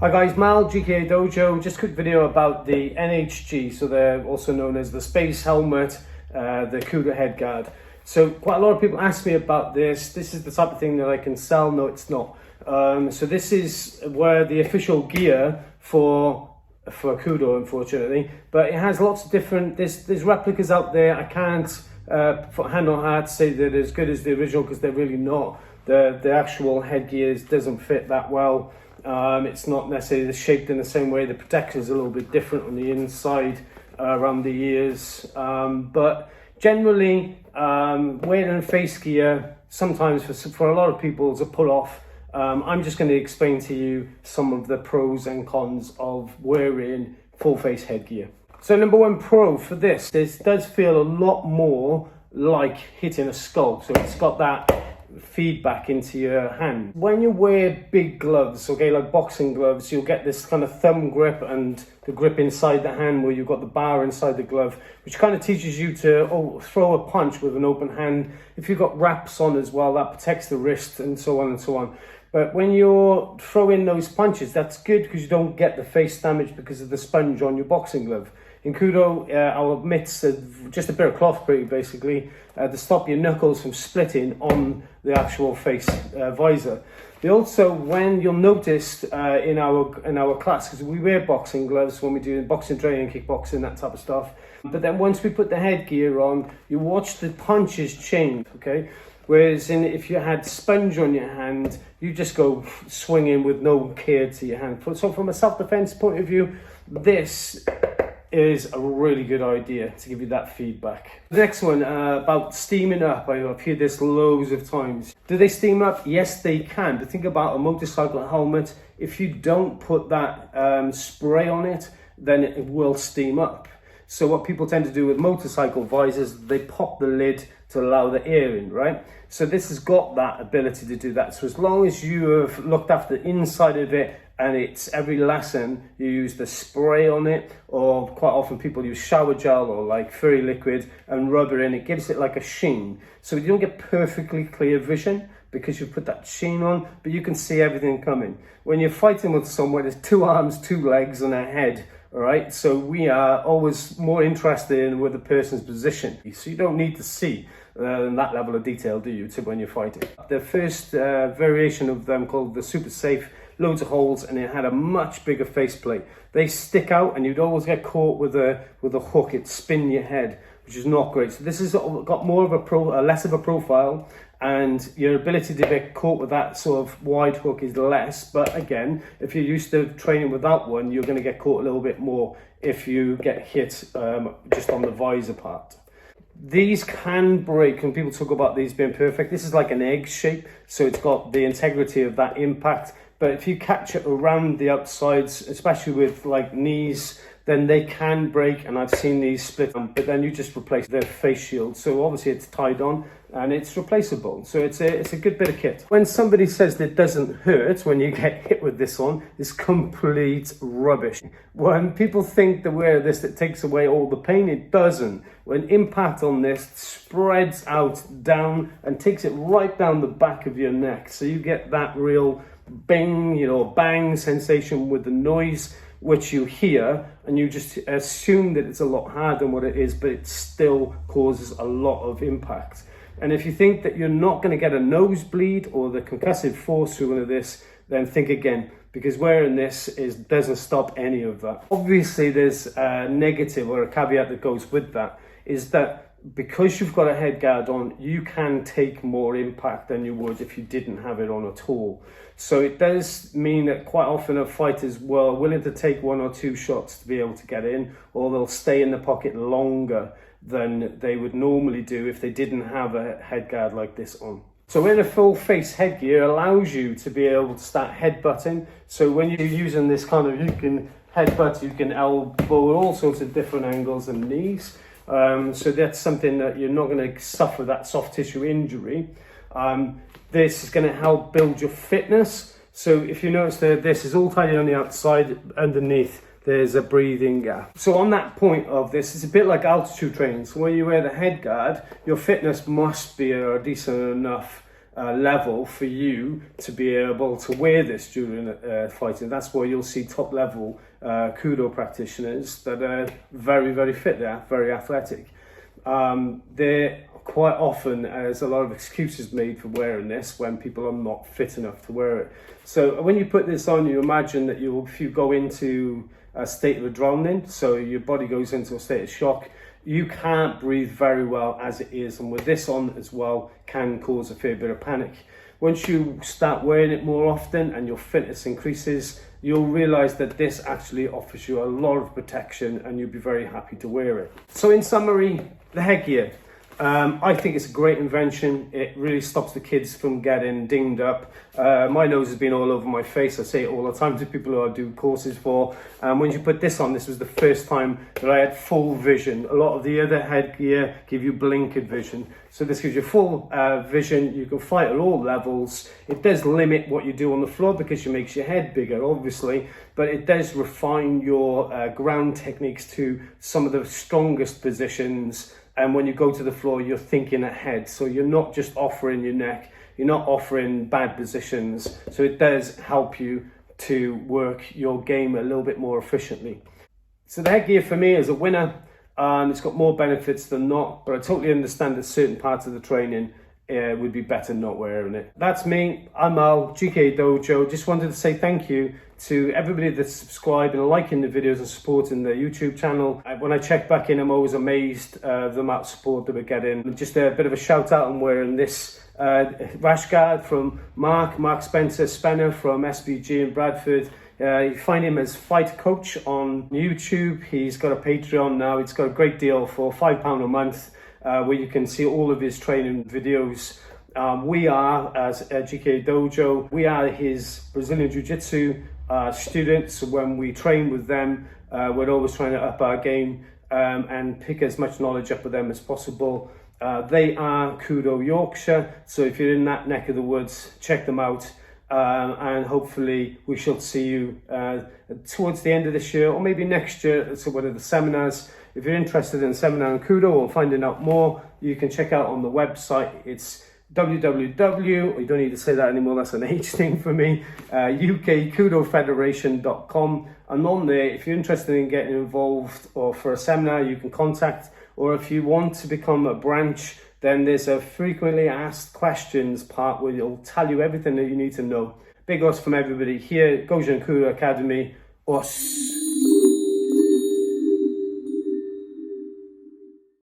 Hi guys, Mal, GK Dojo. Just a quick video about the NHG, so they're also known as the Space Helmet, the Kudo Head Guard. So quite a lot of people ask me about this. This is the type of thing that I can sell. No, it's not. So this is where the official gear for Kudo, unfortunately, but it has lots of different, there's replicas out there. I can't put hand on heart say that they're as good as the original because they're really not. The actual headgear doesn't fit that well. It's not necessarily shaped in the same way. The protection is a little bit different on the inside around the ears, but generally wearing face gear sometimes for a lot of people is a put off. I'm just going to explain to you some of the pros and cons of wearing full face headgear. So number one pro for this does feel a lot more like hitting a skull. So it's got that feedback into your hand. When you wear big gloves, okay, like boxing gloves, you'll get this kind of thumb grip and the grip inside the hand where you've got the bar inside the glove, which kind of teaches you to throw a punch with an open hand. If you've got wraps on as well, that protects the wrist and so on and so on. But when you're throwing those punches, that's good because you don't get the face damage because of the sponge on your boxing glove. In Kudo, our mitts are just a bit of cloth, pretty basically, to stop your knuckles from splitting on the actual face visor. They also, when you'll notice in our class, because we wear boxing gloves when we do boxing training, kickboxing, that type of stuff. But then once we put the headgear on, you watch the punches change, okay? Whereas if you had sponge on your hand, you just go swinging with no care to your hand. So from a self-defense point of view, this is a really good idea to give you that feedback. The next one, about steaming up. I've heard this loads of times. Do they steam up? Yes, they can. But think about a motorcycle helmet. If you don't put that spray on it, then it will steam up. So what people tend to do with motorcycle visors, they pop the lid to allow the air in, right? So this has got that ability to do that. So as long as you have looked after the inside of it, and it's every lesson you use the spray on it, or quite often people use shower gel or like furry liquid and rub it in, it gives it like a sheen. So you don't get perfectly clear vision because you put that sheen on, but you can see everything coming. When you're fighting with someone, there's 2 arms, 2 legs and a head, all right? So we are always more interested in with the person's position. So you don't need to see that level of detail, do you, to when you're fighting. The first variation of them, called the Super Safe, loads of holes, and it had a much bigger faceplate. They stick out and you'd always get caught with a hook. It'd spin your head, which is not great. So this has got more of a less of a profile, and your ability to get caught with that sort of wide hook is less. But again, if you're used to training without one, you're going to get caught a little bit more if you get hit just on the visor part. These can break, and people talk about these being perfect. This is like an egg shape, so it's got the integrity of that impact. But if you catch it around the outsides, especially with like knees, then they can break, and I've seen these split, but then you just replace their face shield. So obviously it's tied on and it's replaceable. So it's a good bit of kit. When somebody says that it doesn't hurt when you get hit with this on, it's complete rubbish. When people think the wear of this that takes away all the pain, it doesn't. When impact on this spreads out down and takes it right down the back of your neck. So you get that real bang, bang sensation with the noise, which you hear, and you just assume that it's a lot harder than what it is, but it still causes a lot of impact. And if you think that you're not going to get a nosebleed or the concussive force through one of this, then think again, because wearing this doesn't stop any of that. Obviously, there's a negative or a caveat that goes with that, is that because you've got a head guard on, you can take more impact than you would if you didn't have it on at all. So it does mean that quite often a fighter's willing to take 1 or 2 shots to be able to get in, or they'll stay in the pocket longer than they would normally do if they didn't have a head guard like this on. So wearing a full face headgear allows you to be able to start headbutting. So when you're using this kind of, you can headbutt, you can elbow at all sorts of different angles and knees. So that's something that you're not going to suffer that soft tissue injury. This is going to help build your fitness. So if you notice that this is all tidy on the outside, underneath there's a breathing gap. So on that point of this, it's a bit like altitude training. So when you wear the head guard, your fitness must be a decent enough level for you to be able to wear this during fighting. That's where you'll see top level Kudo practitioners that are very, very fit, they're very athletic. They're quite often, there's a lot of excuses made for wearing this when people are not fit enough to wear it. So when you put this on, you imagine that if you go into a state of adrenaline, so your body goes into a state of shock, you can't breathe very well as it is, and with this on as well can cause a fair bit of panic. Once you start wearing it more often and your fitness increases, you'll realize that this actually offers you a lot of protection and you'll be very happy to wear it. So in summary, the headgear. I think it's a great invention. It really stops the kids from getting dinged up. My nose has been all over my face. I say it all the time to people who I do courses for. When you put this on, this was the first time that I had full vision. A lot of the other headgear give you blinkered vision. So this gives you full vision. You can fight at all levels. It does limit what you do on the floor because it makes your head bigger, obviously, but it does refine your ground techniques to some of the strongest positions. And when you go to the floor, you're thinking ahead. So you're not just offering your neck, you're not offering bad positions. So it does help you to work your game a little bit more efficiently. So the headgear for me is a winner. It's got more benefits than not, but I totally understand that certain parts of the training would be better not wearing it. That's me. I'm Al, GK Dojo. Just wanted to say thank you to everybody that's subscribed and liking the videos and supporting the YouTube channel. When I check back in, I'm always amazed the amount of support that we're getting. Just a bit of a shout out, I'm wearing this rash guard from Mark Spencer Spenner from SBG in Bradford. You find him as Fight Coach on YouTube. He's got a Patreon now. It's got a great deal for £5 a month where you can see all of his training videos. We are, as GK Dojo, we are his Brazilian Jiu-Jitsu students. When we train with them, we're always trying to up our game and pick as much knowledge up with them as possible. They are Kudo Yorkshire, so if you're in that neck of the woods, check them out. And hopefully we shall see you towards the end of this year or maybe next year. So one of the seminars. If you're interested in seminar on Kudo or finding out more, you can check out on the website. It's www, you don't need to say that anymore, that's an H thing for me, UKKudoFederation.com. And on there, if you're interested in getting involved or for a seminar, you can contact, or if you want to become a branch, then there's a frequently asked questions part where it'll tell you everything that you need to know. Big ups from everybody here, Goju Kudo Academy, us.